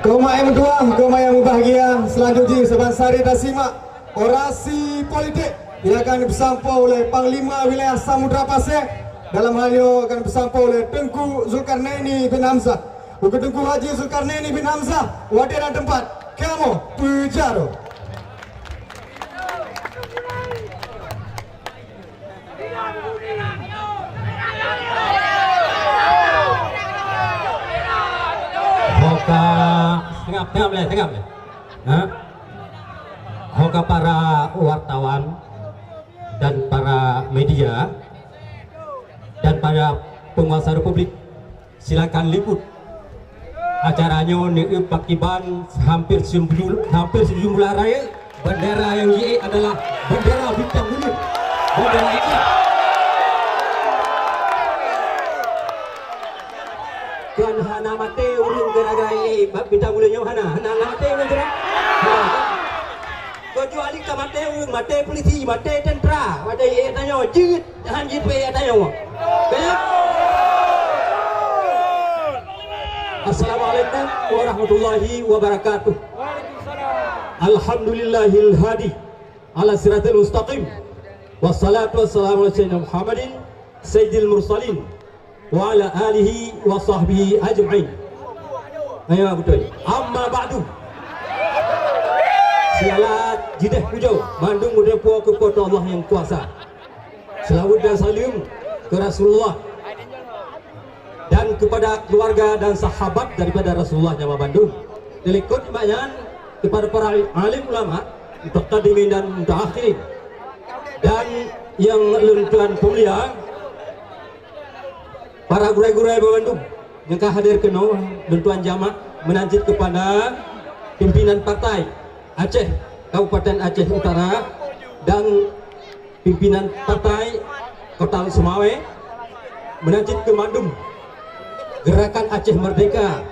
Koma yang kedua, koma yang berbahagia, selanjutnya Sebansari dah simak orasi politik yang akan disampaikan oleh Panglima Wilayah Samudra Pasir. Dalam hal ini akan disampaikan oleh Tengku Zulkarnaini bin Hamzah. Buku Tengku Haji Zulkarnaini bin Hamzah, wadiran tempat kamu Pujaro. Tengap boleh. Hoka para wartawan dan para media dan para penguasa republik, silakan liput acaranya ni pakiban hampir sejumlah raya. Bendera yang ye adalah bendera bintang mulia, bendera Aceh. Kan hana mate urung gara-gara ye bintang mulia hana mate urung gara. Kecuali ka mate urung mate polisi mate tentera mate ye tanya jit han jit pe tanya. Assalamualaikum warahmatullahi wabarakatuh. Alhamdulillahil hadi ala siratil mustaqim. Wassalatu wassalamu ala sayyidina Muhammadin sayyidil mursalin wa ala alihi wa sahbihi ajma'in. Ayo betul. Amma ba'du. Sialat jidah pujau mandung mudepo ke kota Allah yang kuasa. Selawat dan salam ke Rasulullah dan kepada keluarga dan sahabat daripada Rasulullah Jawa Bandung. Delikut imayan kepada para alim ulama, muqaddimin dan mutaakhirin, dan yang lentuan pemulia, para gurai-gurai Bandung yang hadir ke lentuan jamaah menanjit kepada pimpinan partai Aceh Kabupaten Aceh Utara dan pimpinan partai Kota Semawe menanjit ke Bandung Gerakan Aceh Merdeka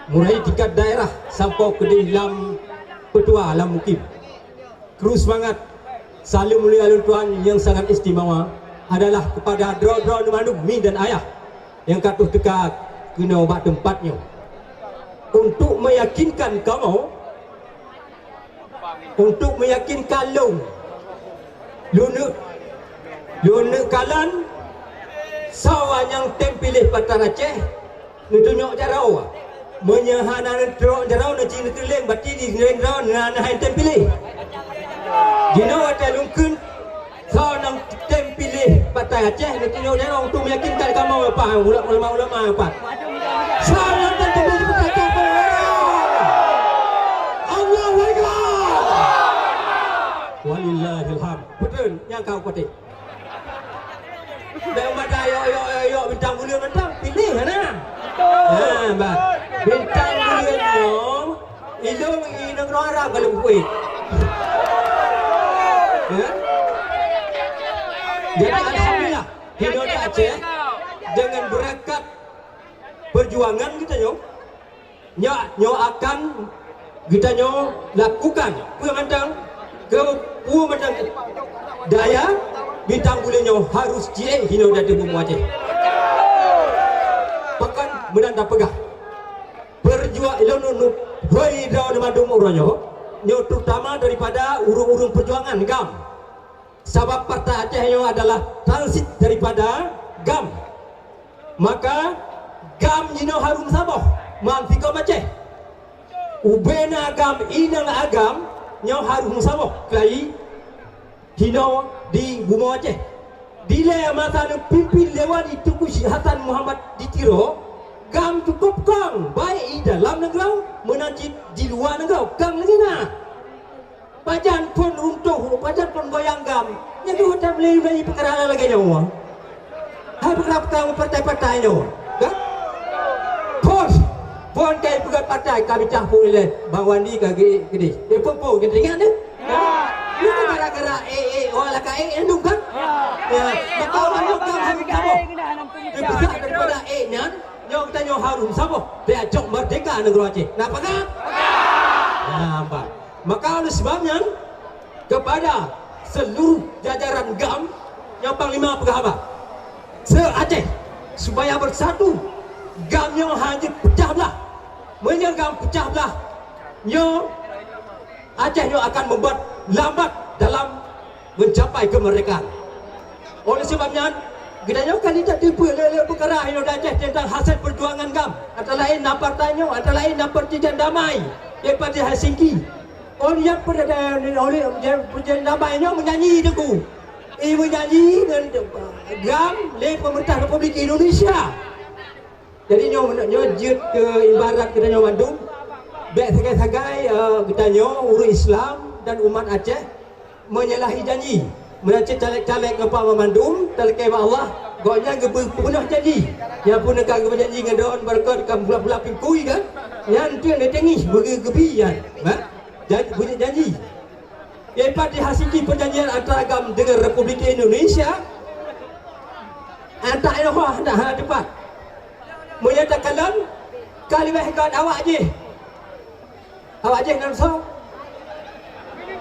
mulai tingkat daerah sampai ke dalam petua alam mukim. Terus semangat saling mulia tuan yang sangat istimewa adalah kepada dro-dro Bandung mi dan ayah yang katuh dekat kena obat tempatnya untuk meyakinkan kamu, untuk meyakinkan lune kalan sawan yang tempilih Patan Aceh nutunjuk jarau menyahana nutunjuk jarau nanti nutuling bati di jarau nahan tempilih jino ada lungkun sawan yang tempilih Patan Aceh nutunjuk jarau untuk meyakinkan kamu apa ulama-ulama apa sawan yang tempilih Patan Aceh Allahu Akbar walillahil hamd. Betul yang kau petik. Dah mata yo bintang mulia bintang pilih mana? Betul. Bintang mulia yo ilung inang Arab kalau kuih. Jadi alhamdulillah hidup di Aceh dengan berkat perjuangan kita nyo akan kita lakukan pemantang daya bintang bulannya harus cie hino dari bumi Aceh. Bahkan menanda pegah berjuang ilmu hoi daun madum uranyo nyo terutama daripada urung-urung perjuangan GAM. Sebab partai Aceh nyo adalah transit daripada GAM. Maka GAM hino harum saboh mantika Aceh. Ubena GAM inang agam nyo harum saboh klai hino di bumi Aceh. Bila masa pimpin lewat itu Syekh Hasan Muhammad ditiro, GAM cukup kang baik di dalam negara menanjit di luar negara kang lagi nak. Pajan pun runtuh, pajan pun goyang GAM. Yang tu tak boleh beli perkara lagi nyawa. Hai perkara partai-partai nyawa. Kan? Pon kai pegat partai kami campur le Bang Wandi kaki gede. Dia pun kita ingat ni. Itu gara-gara orang laka endung kan? Ya. Maka orang yang harum saboh. Lebih daripada nyan, yang kita harum saboh. Dia ajak merdeka negara Aceh. Nampak tak? Nampak. Maka oleh sebabnya kepada seluruh jajaran GAM yang Panglima Pengabar se-Aceh supaya bersatu, GAM yang hanya pecah belah menyergam pecah belah, nyo Aceh nyo akan membuat lambat dalam mencapai kemerdekaan. Oleh sebabnya kita nyo kali tak tipu lele perkara yang Aceh tentang hasil perjuangan gam. Antara lain nampak tanyo, antara lain nampak perjanjian damai daripada Helsinki. Oleh yang oleh perjanjian damai nyo menyanyi deku. Menyanyi dengan gam le pemerintah Republik Indonesia. Jadi nyo jut ke ibarat kita nyo Bandung. Baik sagai-sagai kita nyo urus Islam dan umat Aceh menyalahi janji. Menacik caleg-caleg ke Pak Memandum, talkai Allah, gonya gepenuh janji. Yang pun nak berjanji dengan daun berkat kam pula pingkui kan. Yang tu yang tengis bergebi kan. Jadi punya janji. Lepas dihasiki perjanjian antara agam dengan Republik Indonesia, antara Eropa hendak depan menyatakan kali bahkan awak je nak so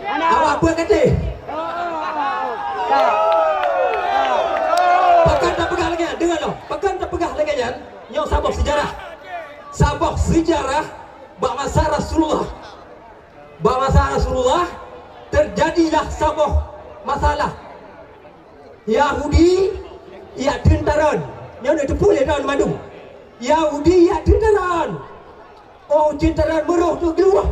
awak apa kata pakan tak pegah lagi dengar lo pakan tak pegah lagi kan nyo sabah sejarah bangsa Rasulullah terjadilah sabah masalah Yahudi ia tentaran nyo nak tepul daun madu Yahudi ia tentaran. Oh tentaran meroh tu keluar.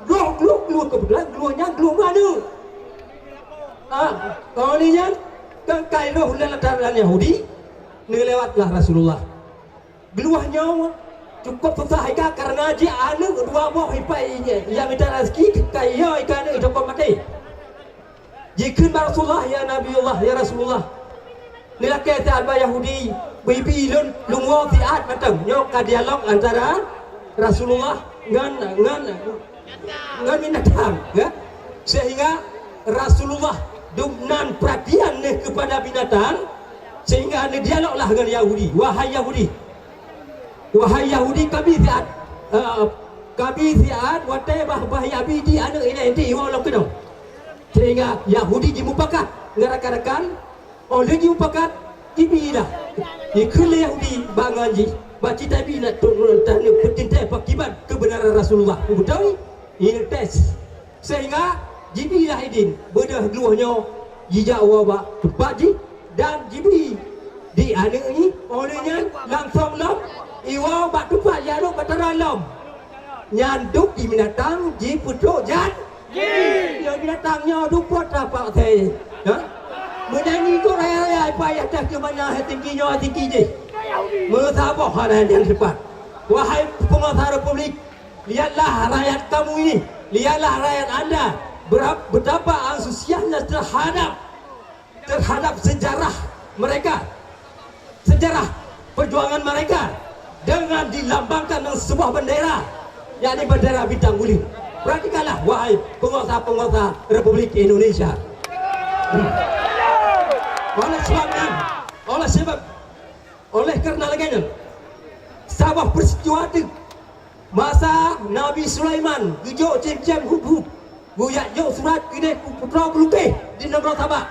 Keluar kebetulan keluarnya keluar mana? Kalau ni kan kai roh dalam Yahudi ni lewatlah Rasulullah. Keluarnya cukup susah karena dia anak dua buah ipainya yang minta rezeki kaya ikan itu kau mati. Jika Rasulullah ya Nabiullah ya Rasulullah. Ni laki sahabat Yahudi bibi lungo tiat macam nyok dialog antara Rasulullah dengan binatang ya? Sehingga Rasulullah dengan perhatian kepada binatang sehingga ada dialoglah dengan Yahudi. Wahai Yahudi kami siat watai bahaya abidi anak ini nanti iwang kena. Sehingga Yahudi dimupakat ngarakan oleh dimupakat ibilah ikut Yahudi banganji baca tapi nak tanya pentintai pakibat kebenaran Rasulullah betul ini tes sehingga jibilah idin bedah keluarnya jijak wabak tepat ji dan jibi di anak ini olehnya langsung lam iwa bak tepat jaduk batara lam nyanduk di binatang ji putuk jan ya binatangnya dupot apa saya menyanyi tu raya-raya payah dah ke mana tingginya tinggi je Mentabah hal yang cepat. Wahai penguasa Republik, lihatlah rakyat kamu ini, lihatlah rakyat anda betapa antusiasnya terhadap sejarah mereka, sejarah perjuangan mereka dengan dilambangkan dengan sebuah bendera, yakni bendera bintang guling. Perhatikanlah wahai penguasa Republik Indonesia. Oleh kerana lagi sabah peristiwa itu masa Nabi Sulaiman gejok cem-cem hub guyak jok surat kini putra pelukih di negara Sabah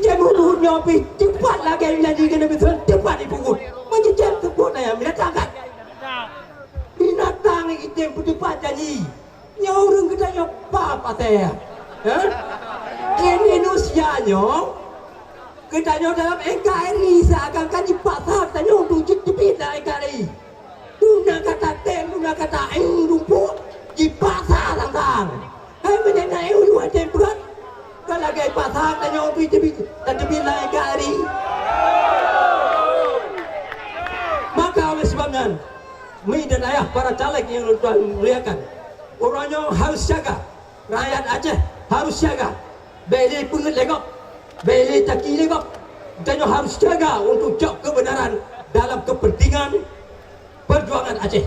cem hub nyopi cepat lagi menjadi kena betul cepat dipukul macam sebut ayam binatang kan binatang itu yang cepat janji nyorong kita nyopa patah Indonesia nyong kita nyong dalam NKRI seakan-akan dipaksa kita nyong tujuh jepit dalam NKRI dunia kata tem, dunia kata rumput dipaksa tentang menyenai ulu tem berat kalau lagi paksa kita nyong tujuh jepit dalam NKRI maka oleh sebabnya Mi dan ayah para caleg yang Tuhan muliakan orangnya harus jaga rakyat Aceh harus jaga beli penget legok beli taki legok dan harus jaga untuk jawab kebenaran dalam kepentingan perjuangan Aceh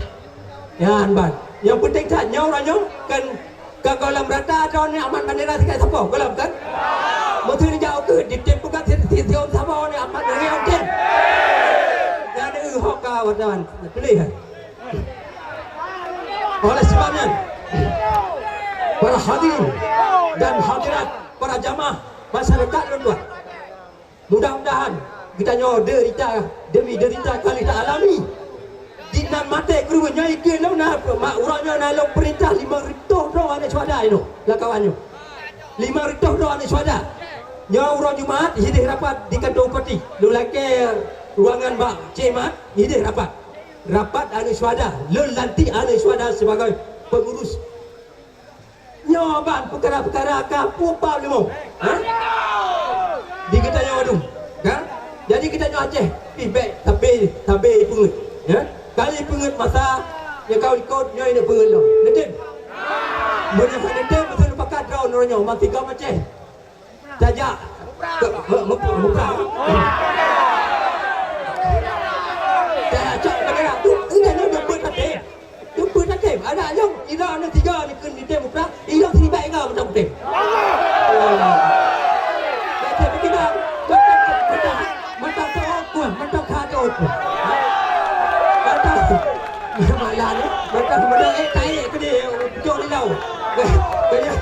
ya Anban yang penting tak orangnya kan galam rata ada ni amat bandera sekat siapa galam kan betul ni jauh ke di tempat kan tiap siapa ni amat bandera kan yang ada hoka wartawan pilih oleh sebabnya para hadirin dan hadirat para jamaah masyarakat luar mudah-mudahan kita nyo derita demi derita kali tak alami ke lo na mak urangnya na lo perintah 5 rituh do ane swada itu lah kawannya 5 rituh do ane swada nya urang Jumaat hidih rapat di kantor parti lo laki ruangan bak cemat hidih rapat ane swada lo lantik ane swada sebagai pengurus nyoban perkara-perkara kapu apa lemo ha di kita nyawadum kan jadi kita nyawa Aceh baik tapi pengut ya kali pengut masa yang kau ikut nyawa ini pengut lo netem menyahkan netem betul pakat draw nornya mati kau Aceh saja muka saya cak negara tu ini nak buat netem jumpa netem ada yang ira nak 3 ni kun netem muka ira sini baik kau macam netem netem kita Mentang kado tu. Mentang malah ni. Mentang benda taik ke dia. Jom ni lau. Kaya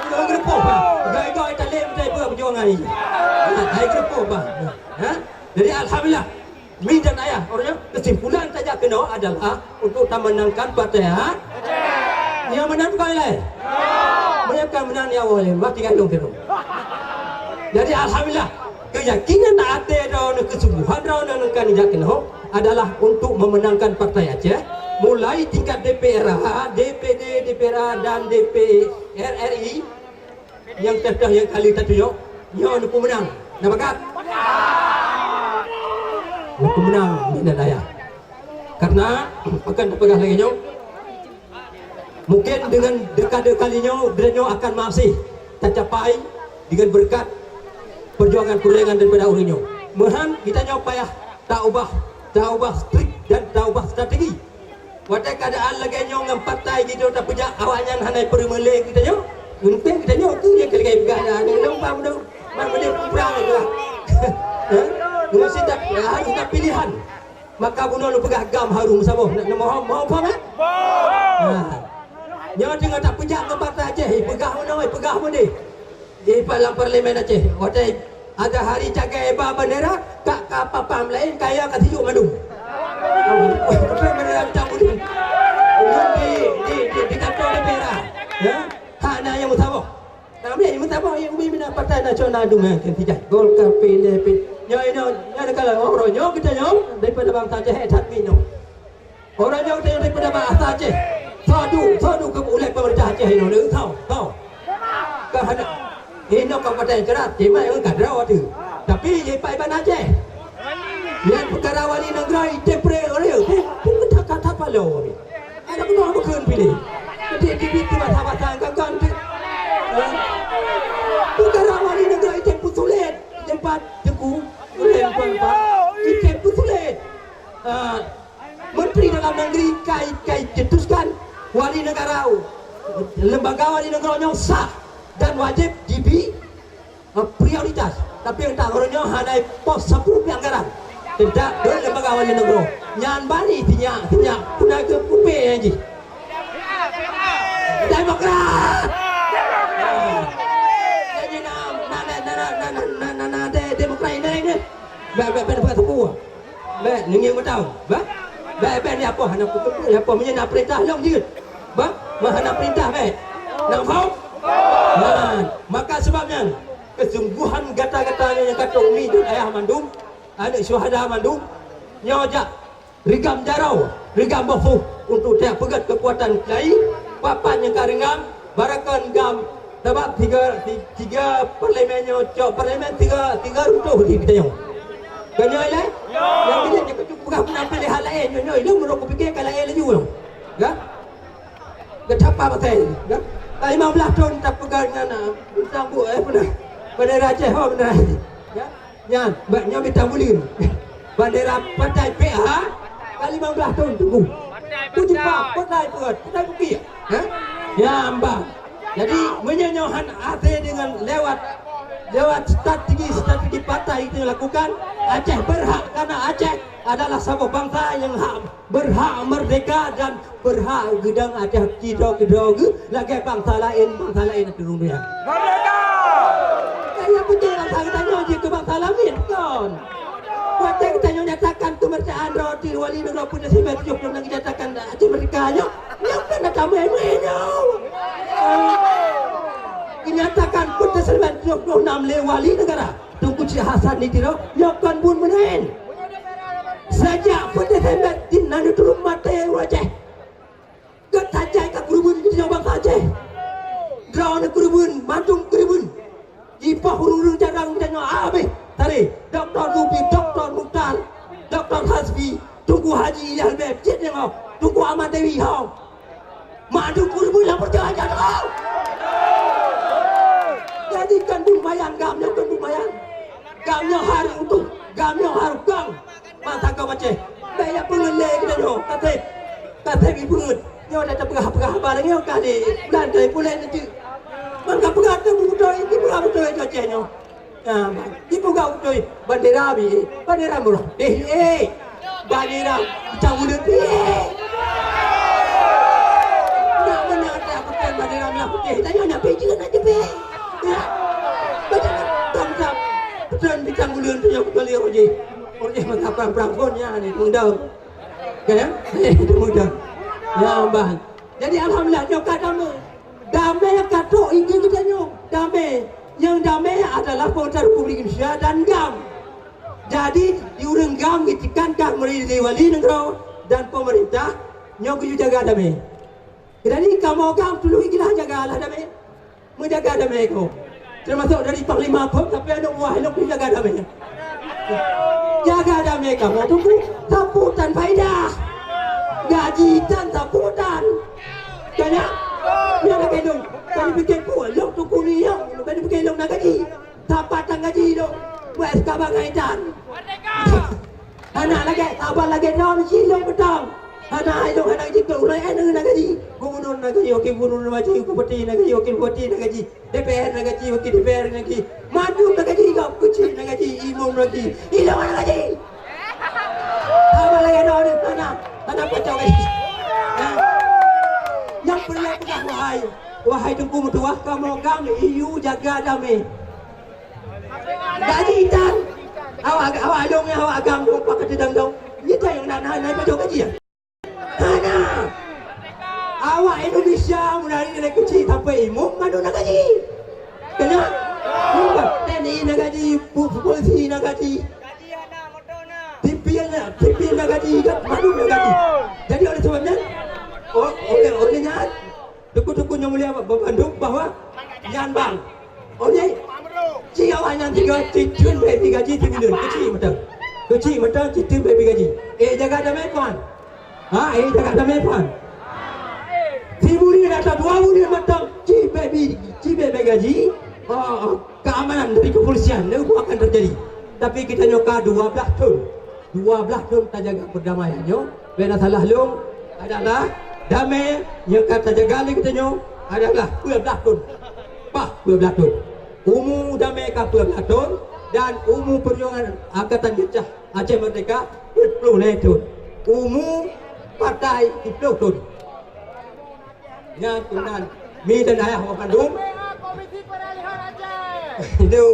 orang gerepok bah. Gaya-gaya tak lem saya pun perjuangan ni. Hai gerepok bah. Jadi alhamdulillah. Mi dan ayah orangnya kesimpulan saja kena adalah untuk memenangkan partai yang menang sekali lain. Mereka menang yang awal mati kandung tu. Jadi alhamdulillah. Keyakinan ada dan kesungguhan dan kandidat adalah untuk memenangkan partai Aceh mulai tingkat DPR, DPD, DPR dan DPR RI yang terdah yang kali tertunjuk yang nak menang nak bakat nak menang di daya karena akan terpegang lagi nyo mungkin dengan dekade kalinya dia akan masih tercapai dengan berkat perjuangan kurangan daripada orangnya. Mehan kita nyopayah tak ubah strik dan tak ubah strategi. Wadah keadaan lagi nyong partai gitu tak punya awaknya hanai permele kita nyo. Untung kita nyo tu yang kali berada ada lomba muda. Mana perang itu lah. Mesti tak ada pilihan. Maka bunuh lu pegang gam harum sabah. Nak mau apa mak? Nyo tengah tak punya ke partai Aceh. Pegang mana? Di dalam parlimen Aceh. Wadah ada hari jaga eba bendera tak kapapam lain kaya kat hijuk Bandung. Bendera macam ni. Di kantor DPR. Ya. Hana yang mutabak. Nama yang mutabak yang Pimpinan Partai Nasional Dungan tidak. Golkar PDP. Nya kalau orangnya kita nyom daripada bangsa Aceh tatmin nyom. Orangnya kita daripada bangsa Aceh. Sadu ke oleh pemerintah Aceh ini tahu. Kerana ini kabupaten Cerat, cuma yang kadraw tu. Tapi ye pai ban Aceh. Yang perkara wali negara temporary. Pun kata apa lo? Ada kena bukan pilih. Jadi di bawah kan. Perkara wali negara tempoh sulit. Tempat teku tempat tempoh sulit. Menteri Dalam Negeri kai cetuskan wali negara. Lembaga wali negaranya sah dan wajib DB prioritas. Tapi yang tak orangnya hanya pos 10 anggaran. Tidak dari lembaga wali negara. Nyan bani tinyak kuna ke pupe aja. Demokrat. Jadi na demokrat ini. Ba tepu. Ba ningin mo tahu. Ba ni apa hana putu apa menyena perintah long je. Ba hana perintah ba. Nang fau. Maka sebabnya kesungguhan gata-gatanya yang kata Umi dan ayah mandum anak syuhada mandum nyojak rigam jarau rigam bafu untuk dia pegat kekuatan kelai papan yang karingam barakan gam sebab tiga parlimennya cok parlimen tiga rutuh di kita yang kanyoi lah yang bila dia kecukup menampil hal lain nyoi lu merokok fikir kalau lain lagi dulu kan ketapa pasal kan 15 tahun tak pegang dengan sambut pernah bendera Aceh benar ya nyan baknya minta bulin bendera partai PH kali 15 tahun tunggu tu jumpa partai bukit ya mbak jadi menyenyohan Aceh dengan lewat strategi partai itu lakukan Aceh berhak karena Aceh adalah sebuah bangsa yang berhak merdeka dan berhak gedang Aceh kidau lagi bangsa lain di dunia merdeka kayak betul bangsa kita nyoji ke bangsa lain kan Waktu kita nyatakan kemerdekaan roti wali negara punya sebab tujuh belum lagi nyatakan hati mereka nyo. Yang kan nak main-mainnya. Dinyatakan punya sebab 76 le wali negara. Tunggu Cik Hasan ni tiro, nyokan pun menain. Sejak punya sebab dinan turun mata wajah. Ketajai ke kurubun di Jabang Aceh. Draw kurubun, madung kurubun. Ipah hurung jarang tanya habis. Tadi Dr. Rubi, Dr. Mukhtar, Dr. Hasbi, Tunku Haji Yalbeb, Cik Nengau, Tunku Ahmad Dewi Hau. Madung kurubun yang percaya kau. Jadikan bumayang gamnya kan bumayang. Gamnya hari untuk, gamnya hari gang. Mata kau macam, bayar pengelek kita nyo. Kata ibu ngut. Nyo dah pegah-pegah barang nyo kali. Bulan dari bulan nanti. Maka pegah tu butoy, di pegah butoy coceh nyo. Di pegah butoy bandera bi, bandera murah. Bandera macam mulut bi. Nak mana ada bukan bandera merah putih. Tanya nak pergi juga nak jepit. Ya. Macam tam-tam. Betul bintang bulan tu yang betul dia Oje maka perang-perang ponnya ni mudah. Kan? Itu mudah. Ya bang. Jadi alhamdulillah nyoka damai. Damai yang katok ingin kita nyok. Damai. Yang damai adalah Polda Republik Indonesia dan GAM. Jadi di urang GAM ditekankan melalui wali negara dan pemerintah nyok jaga damai. Jadi kamu GAM tolong ikilah jagalah damai. Menjaga damai kau. Termasuk dari Panglima pun sampai anak buah nak jaga damai. Jaga damai kamu tunggu sambutan faedah. Gaji dan sambutan. Kena dia nak gendong. Kali bikin pun long tu kuliah. Kali bikin long nak gaji. Tapatan gaji tu. Buat sekarang dan. Anak lagi, abang lagi nak silong betul. Anak itu anak itu ulai nak gaji. Gubernur nak gaji, okey gubernur nak gaji, bupati nak gaji, okey bupati nak gaji, DPR nak gaji, okey DPR nak gaji, madu nak gaji, kau kecil nak gaji, imam nak gaji, hilang nak gaji. Apa lagi ada anak pecah gaji. Yang perlu pegang wahai tengku mertua, kamu kami EU jaga damai. Gaji dan awak dong awak agam kau pakai sedang dong. Kita yang nak naik pecah gaji ya. Mana? Awak Indonesia mulai dari kecil sampai imam madu nak gaji. Kena? TNI nak gaji, polisi nak gaji. TPL nak gaji, madu nak gaji. Jadi oleh sebabnya, olehnya, tuku-tuku yang mulia Bandung bahawa yan bang. Oleh, awak yang tiga cicun baby gaji tiga kecil betul. Kecil betul cicun baby gaji. Jaga damai kawan. Jaga damai kawan. Tiburi atau 2 bulan matang baby gaji keamanan dari kepolisian itu akan terjadi. Tapi kita nyoka 12 tahun kita jaga perdamaiannya. Benda salah long adalah damai yang kata jaga lagi kita nyok adalah 12 tahun. 12 tahun. Umum damai ka 12 tahun dan umum perjuangan Angkatan Gajah Aceh Merdeka 10 tahun. Umum partai 10 tahun. Yang tunan mi dan ayah orang Bandung. Komisi Peralihan Aceh. Itu.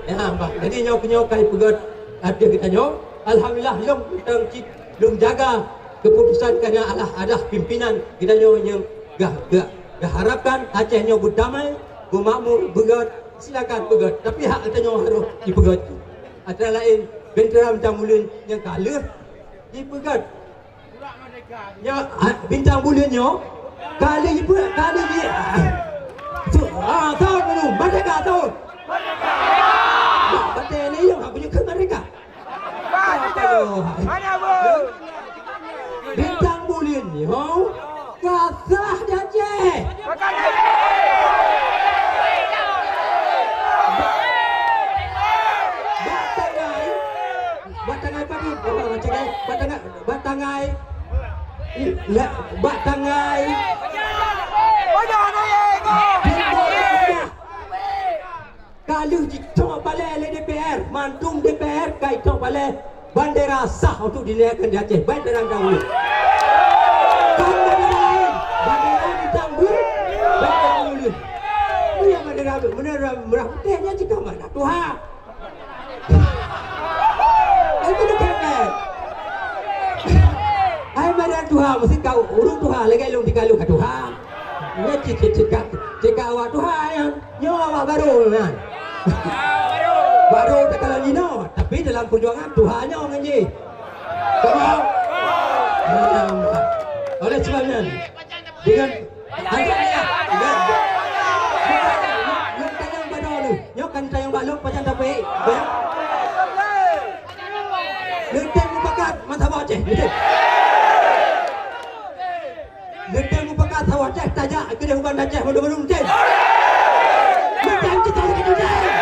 Ya, Pak. Jadi nyok kai pegat ada kita nyok. Alhamdulillah long kita jaga keputusan kerana ada pimpinan kita nyok yang gah harapkan Aceh nyok berdamai, bermakmur, begat. Silakan begat. Tapi hak kita nyok harus dipegat. Antara lain bentera bintang bulan yang kalah dipegat. Ya bintang bulan nyok kali dia tahun baru merdeka tahun merdeka ni yang aku punya merdeka mana bang bintang bulan ni kasah Aceh batangai padu batangai kalau ditok balik oleh DPR, mantung DPR kaitok balik bandera sah untuk dinaikkan di Aceh, bandera dahulu. Bandera lain, bandera ditambah, bandera dahulu. Ini bandera merah putihnya jika mana Tuhan? Itu Tuhan mesti kau urut Tuhan lagi long dikalu ke Tuhan. Ni cik awak Tuhan yang nyawa baru kan. Baru tak kalau Nino, tapi dalam perjuangan Tuhannya orang je. Faham? Oleh sebabnya dengan antaranya yang tayang pada lu, yang kan tayang balok macam tak baik. Lenteng mupakat mantap aja. Lenteng mupakat awak cek tajak ke dia bukan tajak baru-baru lenteng. Lenteng kita lagi lenteng.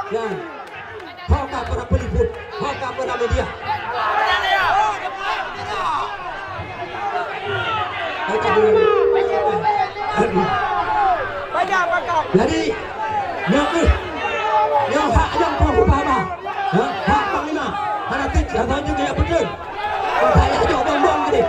Dan hokah para peliput, hokah para media. Jadi, yang hak yang kau apa? Hak panglima, anak kecil, atau juga yang betul. Saya aja bom gede.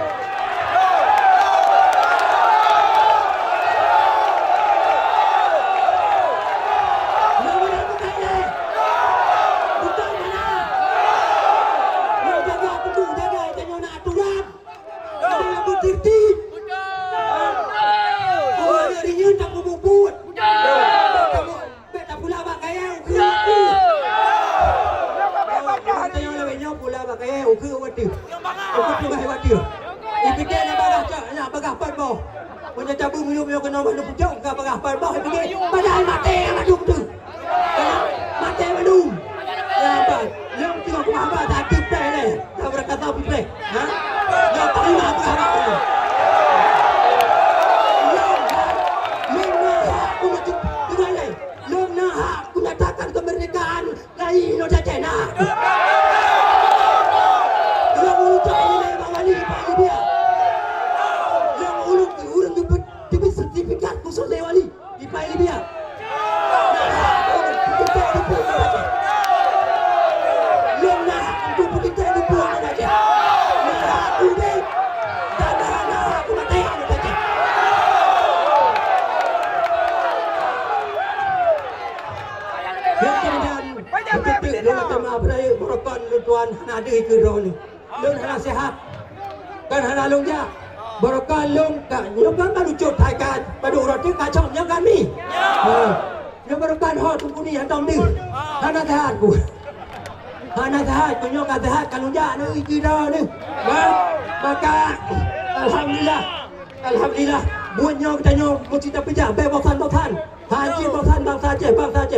Alhamdulillah, buatnya kita nyo mesti terpijak bebasan Tuhan. Haji bangsa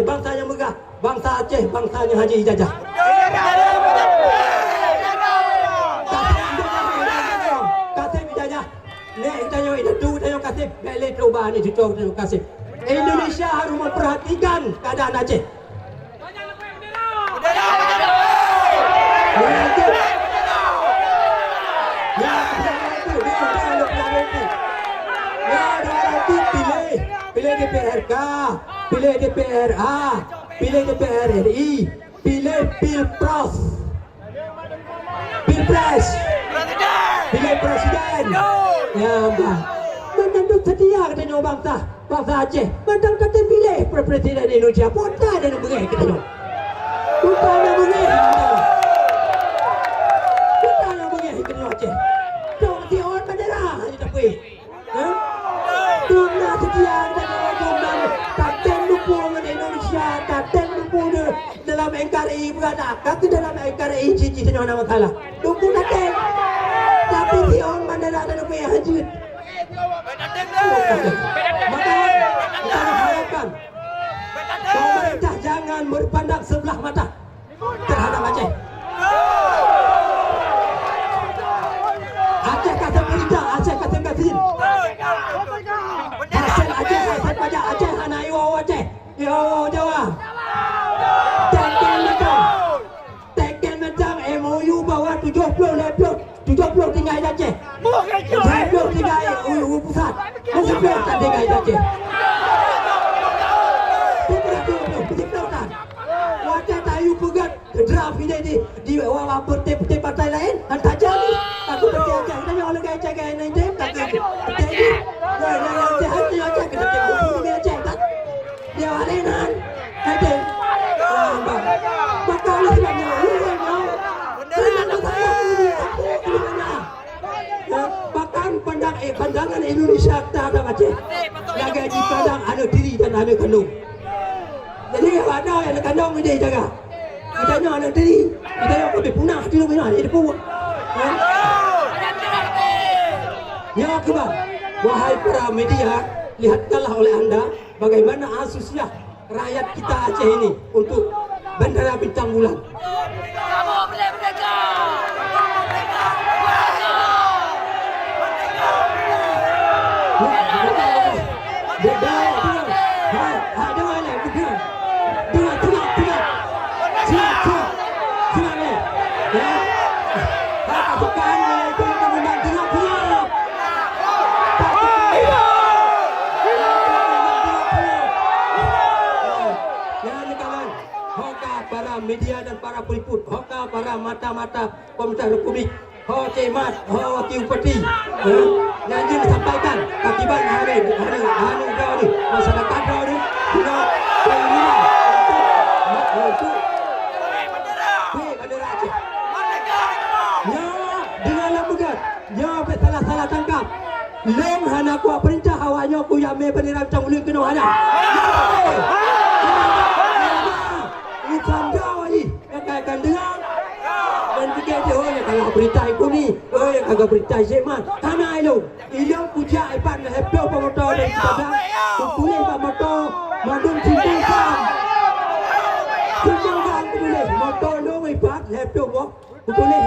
bangsa yang megah, bangsa Aceh, bangsanya Haji Ijazah. Kasih Ijazah. Nek kita nyo itu kita kasih balik perubahan ni cucuk kasih. Indonesia harus memperhatikan keadaan Aceh. Pilih DPRK, pilih DPRA, pilih DPR RI, pilih Pilpres, pilih Presiden. Ya, Mbak. Menanduk setia katanya bangsa Aceh. Mentang kata pilih Presiden Indonesia. Putar dan beri katanya. Putar dan beri. Putar dan beri katanya Aceh. Dong si orang bandera hanya tak beri. Tuna setia dan Kapten Lumpur Indonesia, Kapten Lumpur dalam NKRI berada, kata dalam NKRI cici tanya nama kalah. Lumpur Kapten, tapi si orang bandara dan Lumpur yang hajut. Maka kita harapkan pemerintah jangan berpandang sebelah mata terhadap Aceh. Aceh kata pemerintah, Aceh kata katin. Hasil Aceh, hasil pajak Aceh, anak iwa Aceh, iwa Jawa. Tekan macam MOU bahawa 70 tinggal Aceh. 70 tinggal pusat. 70 tak tinggal Aceh. 70 kan. Wajah tayu pegat draft ini di partai partai lain. Hantar jadi. Aku pergi Aceh. Tanya orang Aceh ke nanti. Kata ini. Dia alenan, ada. Maka oleh sebabnya, Indonesia tak ada Aceh. Jaga di Padang ada diri dan ada kandung. Jadi ada yang ada kandung dia jaga. Kita nyo ada diri. Kita yang kami punah di rumah ni dia pun. Ya akibat. Wahai para media, lihatkanlah oleh anda bagaimana antusias rakyat kita Aceh ini untuk Bandara Bintang Bulan. Media dan para peliput, hoka para mata-mata pemerintah Republik, ho cemat, ho wakil bupati, nanti disampaikan akibat hari ini masyarakat ini juga keinginan untuk bendera Aceh. Ya, dengarlah bukan, ya salah tangkap. Lem hana kuat perintah awaknya ku yang bendera Bintang Bulan kena hana. Akan dengar dan fikir dia yang kalau berita itu ni yang agak berita Zeman tanah itu ilang puja ipan heplo pemotor dan padang tulis pemotor madum cincang tulis motor dong ipan heplo bok tulis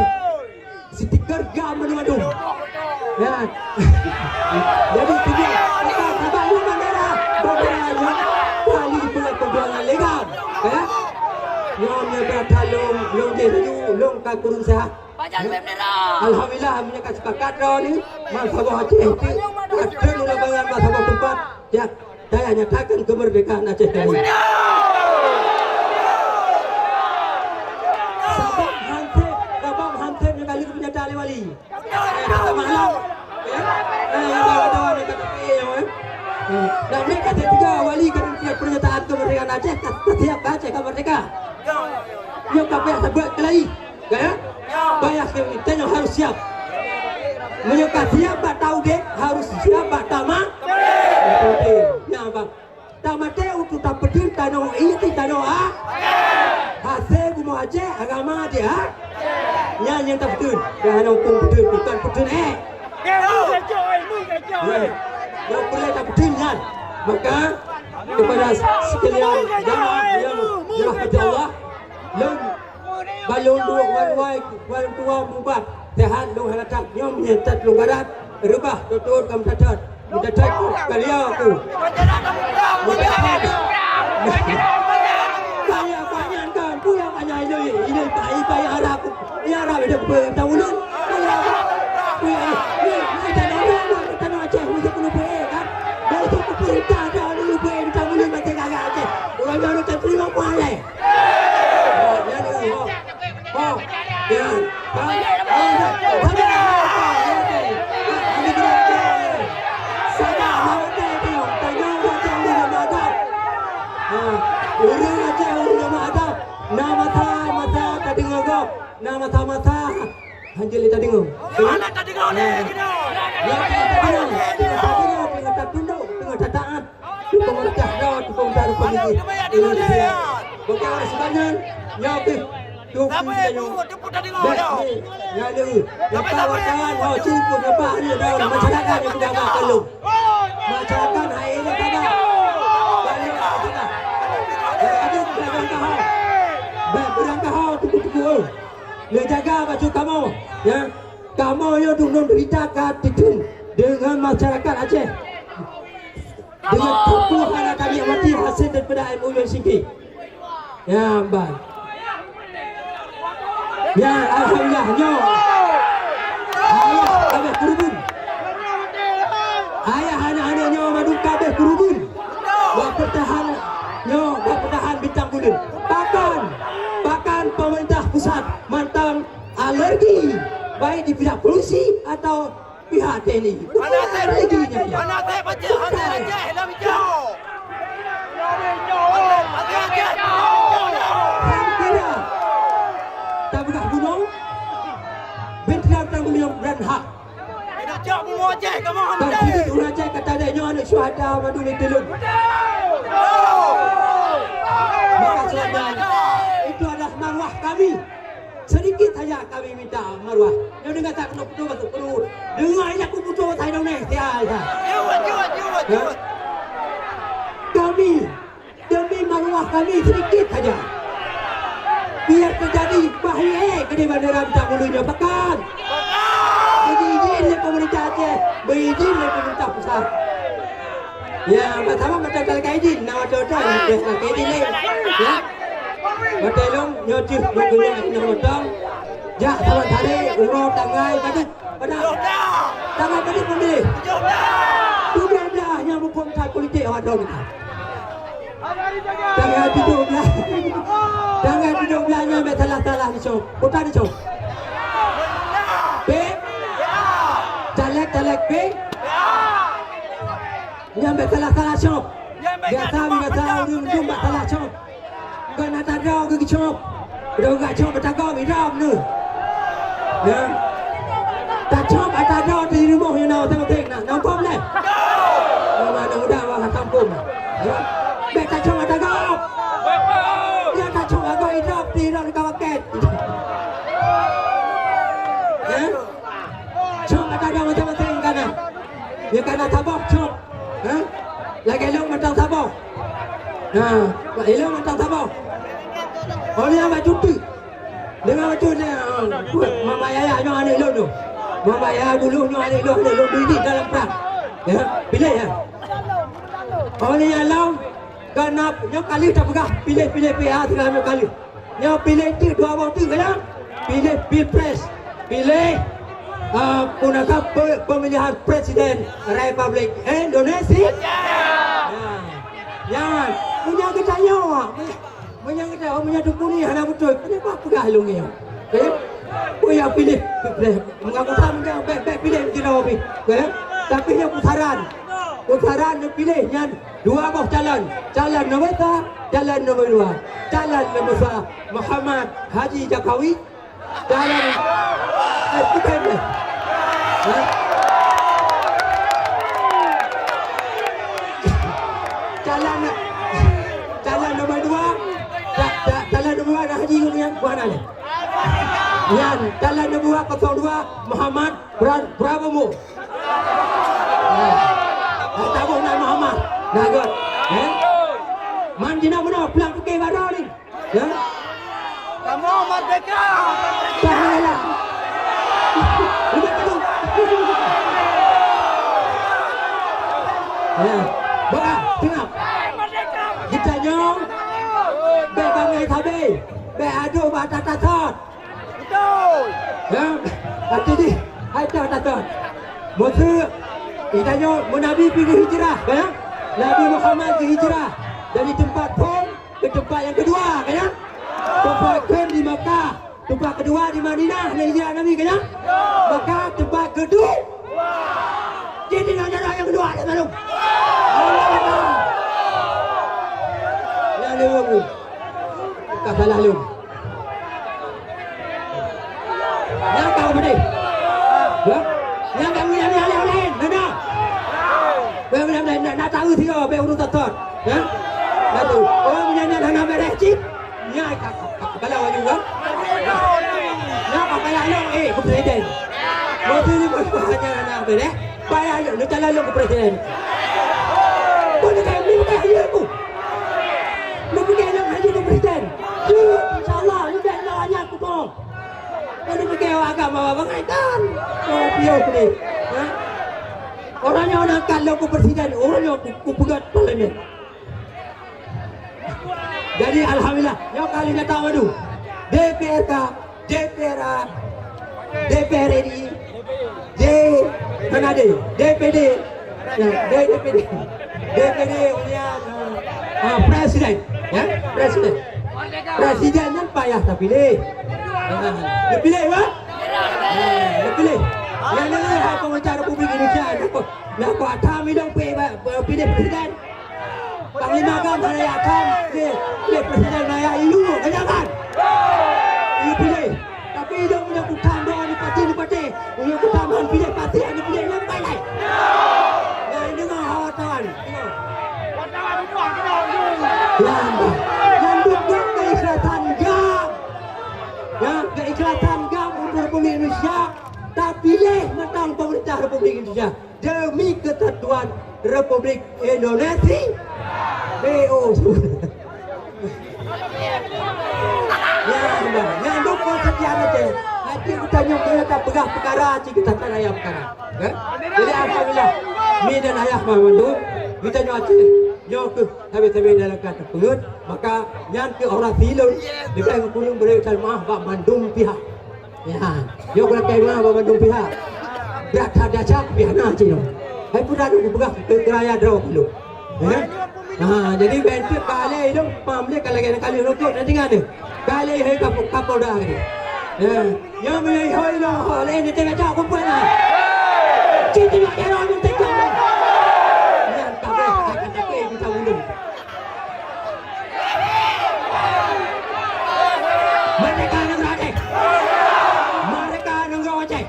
stiker gam madum ya jadi tiga kata lu bendera kali pula perjuangan legal ya Nyom ya berada long je laju long ka kurun sehat. Alhamdulillah menyakat sepakat ni Masabah Aceh itu ada ulabangan Masabah tempat ya saya nyatakan kemerdekaan Aceh ini. Sabang hansip yang kali punya tali wali. Kata malam. Yang bawa ni kata dan mereka ketiga wali kan pernyataan kemerdekaan Aceh setiap Aceh merdeka. Yang kapal sebut kelai, ya? Bayar kita yang harus siap. Menyukai siap tak tahu dek harus siap tak tamak. Ya bang, tamat dek untuk tak pedul tanah ini tanah ah. Hasil bumu Aceh agama dia. Yang tak pedul, jangan hukum pedul bukan pedul Yang boleh tak pedul kan? Maka kepada sekalian jamaah yang dirahmati Allah, yang balon dua balon tua mubat sehat lu halatak nyom nyetat lu garat rubah tutur kam tatat mudatat karya aku kaya banyak kan pulang hanya ini pai arah aku ya arah dia bertahun tanah Aceh untuk penuh kan dari itu pemerintah dah dulu Bintang Bulan macam agak Aceh orang baru tak terima malai Nama Hanjil tak dengar. Mana tak dengar ni? Ya tak dengar. Tengah tak tunduk, tengah tak taat. Pemerintah dah, pemerintah Republik Indonesia. Bukan sebenarnya. Ya okey. Siapa yang tu tak dengar dah. Ya ada. Lepas wartawan, cipu lepas ni dah masyarakat yang beragak kalau. Masyarakat hari ini kata. Balik kita. Ada beragam kahau. Beragam kahau tuku-tuku. Dia jaga baju kamu, ya. Kamu yang dulu berita katitun dengan masyarakat Aceh. Dengan tupuhan kami yang mati hasil daripada MOU yang singgi. Ya, baik. Ya, alhamdulillah, nyo. Ayah kabeh kurubun. Ayah anak-anak nyo madu kabeh kurubun. Buat pertahan, nyo, buat pertahan Bintang Bulan. Bahkan pemerintah pusat mantang alergi baik di pihak polisi atau pihak TNI. Anak saya baca Anak Aceh dah bijak. Kira tak berhak gunung bentang Bintang Bulan beran hak. Ajak semua Aceh ke Dan Muhammad. pilih orang Aceh kata adanya anak syuhada madu Teluk. Maka saudara, itu adalah maruah kami. Sedikit saja kami minta maruah. Yang dengar tak kena putus masuk perlu. Dengar ini aku putus saya dong ni. Tiada. Jawab. Kami demi maruah kami sedikit saja. Biar terjadi bahaya ke di bandara Bintang Bulunya. Bahkan jadi izin oleh pemerintah Aceh, berizin oleh pemerintah pusat. Ya, pertama macam tak ada izin, nama ada izin lain. Ya, betul long nyocih bukunya nak motong. Jak sama tadi umroh tangai pada tangai tadi pembeli. Sudah dah yang berkomentar politik awak tahu ni. Jangan duduk belah. Jangan duduk belahnya salah-salah ni cok. Putar ni cok. B. Caleg B. Yang salah-salah cok. Biasa orang jumpa salah cok. Bukan nak ada ke cok. Udah enggak cok bertagau miram ni. Ya. Tak cok ada di rumah yang nak tengok nak. Nampak boleh? Mana mudah awak kampung. Ya. Baik tak cuma ada kau. Dia tak cuma kau hidup di dalam kawasan. Ya? Cuma ada macam-macam kan? Dia kena tabok cuma. Ha? Lagi elok macam tabok. Nah, elok macam tabok. Orang yang macam cuti. Dengan macam ni, mama ayah yang ada elok tu. Mama ayah dulu yang ada elok berdiri dalam perang. Ya, pilih ya. Orang yang lalu kerana yang kali tak pegah pilih PA tengah kali. Yang pilih tu dua orang tu kan? Pilih Pilpres. Pilih gunakan pemilihan Presiden Republik Indonesia. Jangan punya ketanya awak. Punya dukun ni ada betul. Kenapa pegah lu ni? Okay? Punya pilih Pilpres. Mengaku tak baik pilih tidak habis. Okay? Tapi yang putaran dia pilih yang dua buah calon nombor 1, calon nombor 2, calon nombor 1 Muhammad Haji Jokowi, calon bukan dia. Calon nombor 2, calon nombor 2 Haji yang mana ni? Yang calon nombor 02 Muhammad Prabowo. Tak boleh nak Muhammad. Dah kot. Man jina benar pulang ke baru ni. Ya. Kamu merdeka. Sahalah. Udah tu. Ya. Bawa, tengok. Kita nyong. Be bangai thabe. Be adu ba tatat. Betul. Ya. Hati di. Hai tatat. Musuh kita Nabi pergi hijrah kan? Nabi Muhammad pergi hijrah dari tempat Qom ke tempat yang kedua kan? Tempat Qom di Makkah, tempat kedua di Madinah, hijrah Nabi kan? Maka tempat kedua jadi nak yang kedua ada malu. Ya lu. Tak salah lu. Yang kau beri. Ya? Yang kami yang lain, benar. Benar nak tahu dia be urut tot. Ya? Lalu orang punya nak beres cip. Nya kalau juga. Nak pakai lalu presiden. Waktu ni hanya nak beres. Bayar lu jalan lu ke presiden. Boleh kan ni bukan dia aku. Lu pergi nak haji ke presiden. Insya-Allah lu dah hanya aku tu. Kalau pergi agama bangaitan. Oh, piau ni. Ha? Orangnya orang kalau ke presiden, orangnya ku pegat parlimen. Jadi alhamdulillah, yang kali nak tahu tu. DPR, DPR RI, DPD punya presiden, ya, presiden yang payah tak pilih. Dia pilih apa? Dia pilih. Yang dengar pemerintah Republik Indonesia nak aku atam hidung pilih presiden. Panglima kan saya atam pilih presiden saya ilu, jangan. Ini pilih. Tapi hidung punya kutam doang di parti, punya kutam pilih parti, pilih Indonesia tak pilih menang pemerintah Republik Indonesia demi kesatuan Republik Indonesia. BO. Yang dukung sekian aja. Nanti kita nyok pegang perkara, kita tak ayam perkara. Jadi alhamdulillah, mi dan ayah memandu, kita nyok aja. Nyok ke habis-habis dalam kata pengut, maka yang ke orang silun, dia kulung beri maaf bak mandum pihak. Ya, nyok nak kaya maaf bak mandum pihak. Berat ada cak pihak nak cino. Hai pun ada pegang ke keraya draw dulu. Jadi bentuk kali itu pamle kali rokok nanti ada. Kali hai kapal dah ni. Yang boleh hai lah, oleh ni tengah cak kumpul lah. Citi nak kira orang tengah. Yang kabel akan tak kita undung. Mereka negara Aceh. Mereka negara Aceh.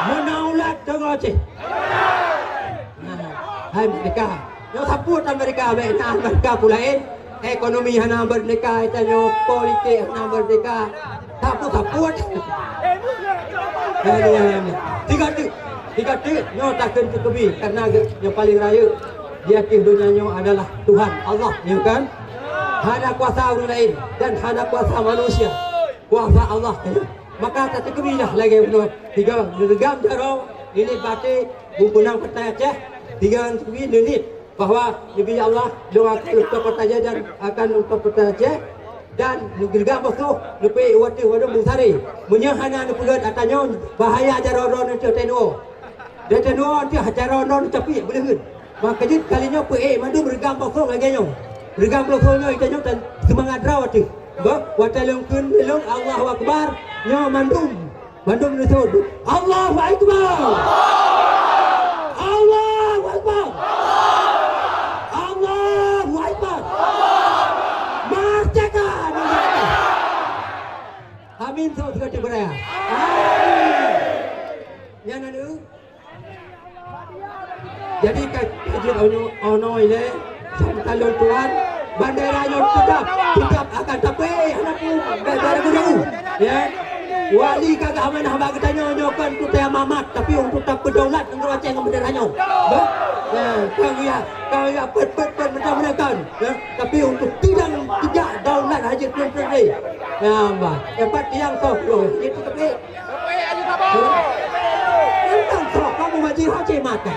Menaulat negara Aceh. Hai mereka. Yang support Amerika, Amerika pula ekonomi hana merdeka, itu politik hana merdeka. Support. Tiga tu, nyo takkan cukupi karena yang paling raya di akhir dunia nyo adalah Tuhan Allah, ya kan? Hana kuasa orang lain dan hana kuasa manusia, kuasa Allah. Maka tak cukupi dah lagi berdua. Tiga regam jaro ini batik bukunang Pertai Aceh. Tiga cukupi ini bahawa Nabi Allah doa untuk Pertai Aceh dan akan untuk Pertai Aceh. Dan negara musuh lepai waktu wadung besari menyahana nepulat atanya bahaya jaron itu tenor dan tenor itu jaron tapi boleh kan makanya kalinya mandu bergam musuh lagi nyo bergam musuhnya itu nyo dan semangat raw tu waktu lengkun leng Allahu Akbar nyo mandum itu Allahu Akbar Allahu Akbar Allahu Akbar merdeka. Amin so sekali beraya. Yang anu. Jadi kajian ono ini calon tuan bandera yang tetap akan tapi anakku bandera guru. Ya. Wali kagak amanah bagi tanya nyokan tu teh mamat tapi untuk tak berdaulat untuk Aceh dengan benderanya. Ya, kau ya pet macam-macam. Ya, tapi untuk tidak daulat haji tuan sendiri. Ya, mbak. Dapat yang sok loh. Itu tapi. Tentang sok kamu haji mata.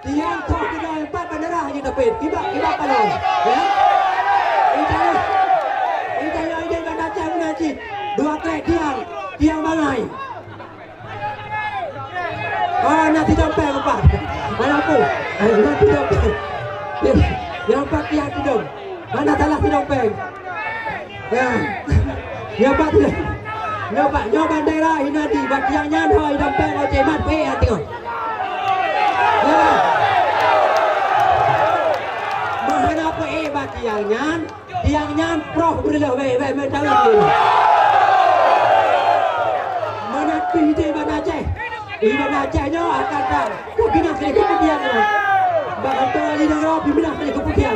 Tiang sok kita empat bendera haji tapi tiba palang. Ya. Ini kan Aceh mengaji. Dua kali tiang bangai. Nanti dompet empat. Mana aku? Nanti dompet. Yang empat tiang tidung. Mana salah si dompet? Ya. Yang empat tidung. Nyoba bendera ini nanti. Bagi yang nyanyi dompet Aceh mat pe tengok. Ya. Mahana pe bagi yang nyan proh boleh macam ni. Di mana Aceh? Di mana Acehnya akan tak pimpinan kali kemudian. Bantu ahli negara pimpinan kali kemudian.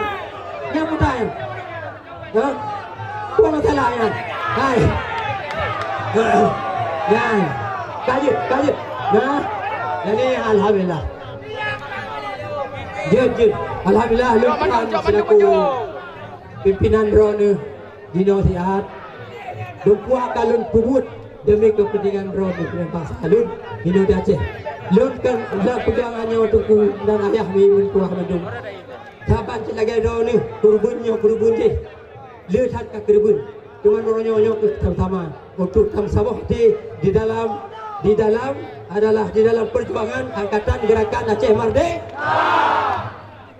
Yang pertama. Ya. Apa masalahnya? Hai. Ya. Kaji. Nah. Jadi alhamdulillah. Jujur. Alhamdulillah lupakan selaku pimpinan drone Dino Sihat. Dukwa kalun pubut demi kepentingan drone dengan bangsa Lun Dino di Aceh. Lun kan dah pegangannya untukku dan ayah mimin kuah mandung. Sahabat lagi drone kurbun je. Lihat ke kurbun. Dengan orangnya sama-sama untuk sama di dalam adalah di dalam perjuangan angkatan gerakan Aceh Merdeka.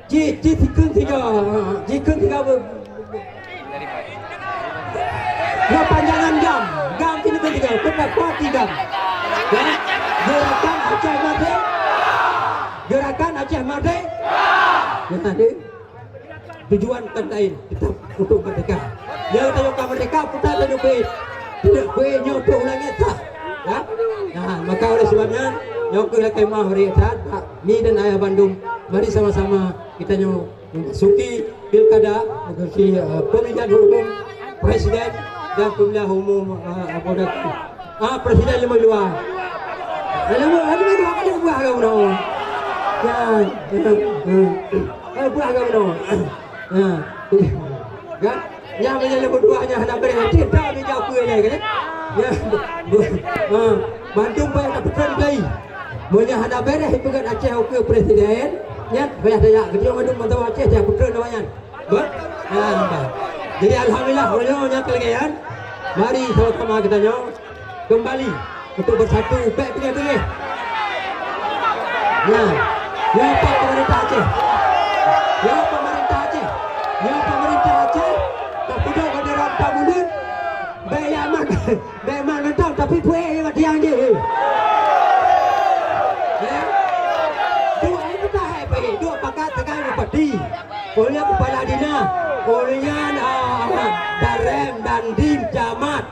Jikun tiga panjangan gam ini ketiga pendapat tiga. Gerakan Aceh Merdeka. Jadi tujuan kan lain kita untuk merdeka. Yang kita merdeka kita tidak boleh untuk ulangi tak. Ya. Nah, maka oleh sebabnya yang kita mah hari ini ni dan ayah Bandung mari sama-sama kita memasuki pilkada, si pemilihan umum presiden dan pemilihan umum presiden 52. Ada dua kali buah kau no. Ya, buah kau no. Kan? Yang menjadi berduanya hendak beri tidak dijauh kuih lagi kan? Ya, Bandung banyak dapat terjadi. Banyak hendak beri pegang Aceh ke presiden. Ya, banyak daya. Ketika Bandung mantap Aceh dia putra namanya. Jadi alhamdulillah banyak kelegayan. Mari sama-sama kita kembali untuk bersatu baik pilih. Ya Pak Pemerintah Aceh. Ya Pemerintah Aceh. Ya Pemerintah Aceh. Kepada kendaraan Pak Mulut. Bayaman mentang tapi puai yang tiang je. Ya. Dua itu tak hai dua pakat tekan bupati. Oleh kepala dina, olehnya Darem dan Dim Jamat.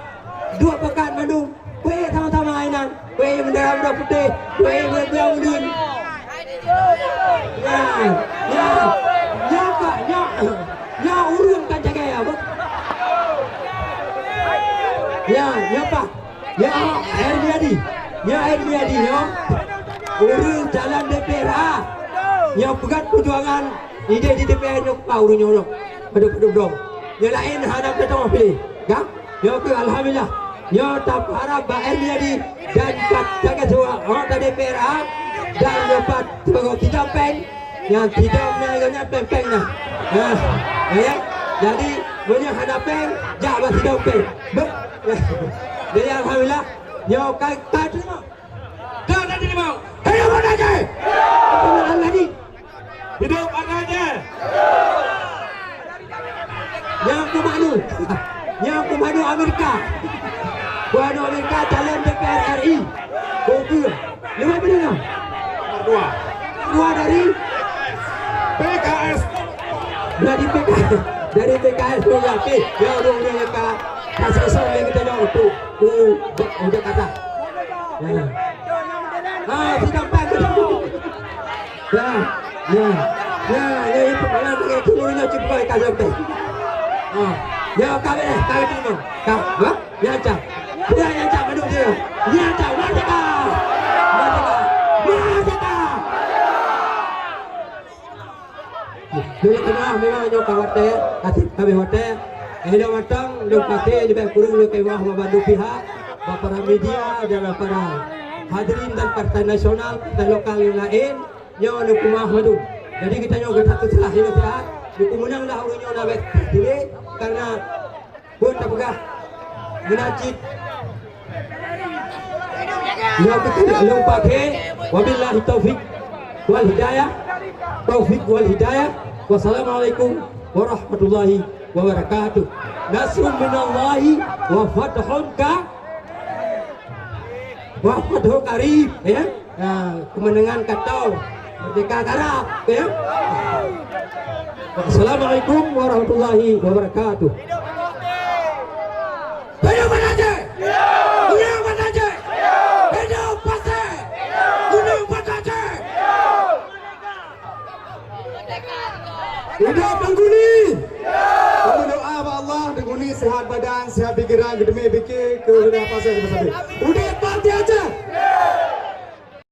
Dua pekan Bandung. Puai sama-sama ainan. Puai mendaram dah putih. Puai berbiang udun. Ya urung kan jaga ya, Bu. Ya Pak. Ya Erdiadi. Ya urung jalan DPRA. Ya pegat perjuangan ide di DPR nyok pau nyolok. Peduk dong. Ya lain hadap datang pilih. Ya. Ya ke alhamdulillah. Ya tak harap Pak Erdiadi dan Pak jaga semua orang DPRA dan dapat sebagai tidak peng yang tidak mengenai peng-pengnya. Ya. Jadi banyak hadap peng, jabat tidak peng. Jadi alhamdulillah, yo kau terima. Kau tak terima. Hidup Aceh. Hidup lagi. Hidup Aceh. Yang komando Amerika. Komando Amerika calon DPR RI. Kopi. Lima benar. Dua dari PKS. Dari PKS tu yakin. Ya udah ka. Kasih yang kita jauh untuk Jakarta. Tidak pagi. Ya itu malam itu mulanya cepat kasih tu. Ya kami tu. Kau, ya cak. Ya cak Bandung dia. Ya cak Merdeka. Dulu kenal memang nyo kawate, kasih kami hotel. Ini matang, dok pakai di bawah kurung dok kewah membantu pihak, para media dan para hadirin dan partai nasional, partai lokal yang lain, nyo dok rumah madu. Jadi kita nyo satu salah ini sehat, dok menang dah orang nyo nabek ini karena pun tak pegah menacit. Nyo kita long pakai, wabillahi taufik wal hidayah. Taufik wal hidayah. Wassalamualaikum warahmatullahi wabarakatuh. Nasrun minallahi wa fathun qarib ya. Kemenangan kata merdeka Arab ya. Wassalamualaikum warahmatullahi wabarakatuh. Hidup Aceh. Hidup Aceh. Hidup Aceh. Hidup Aceh. Hidup Tengguni. Kami doa pada Allah Tengguni sehat badan, sehat pikiran, gedeme fikir ke dunia pasal bersama. Udah Parti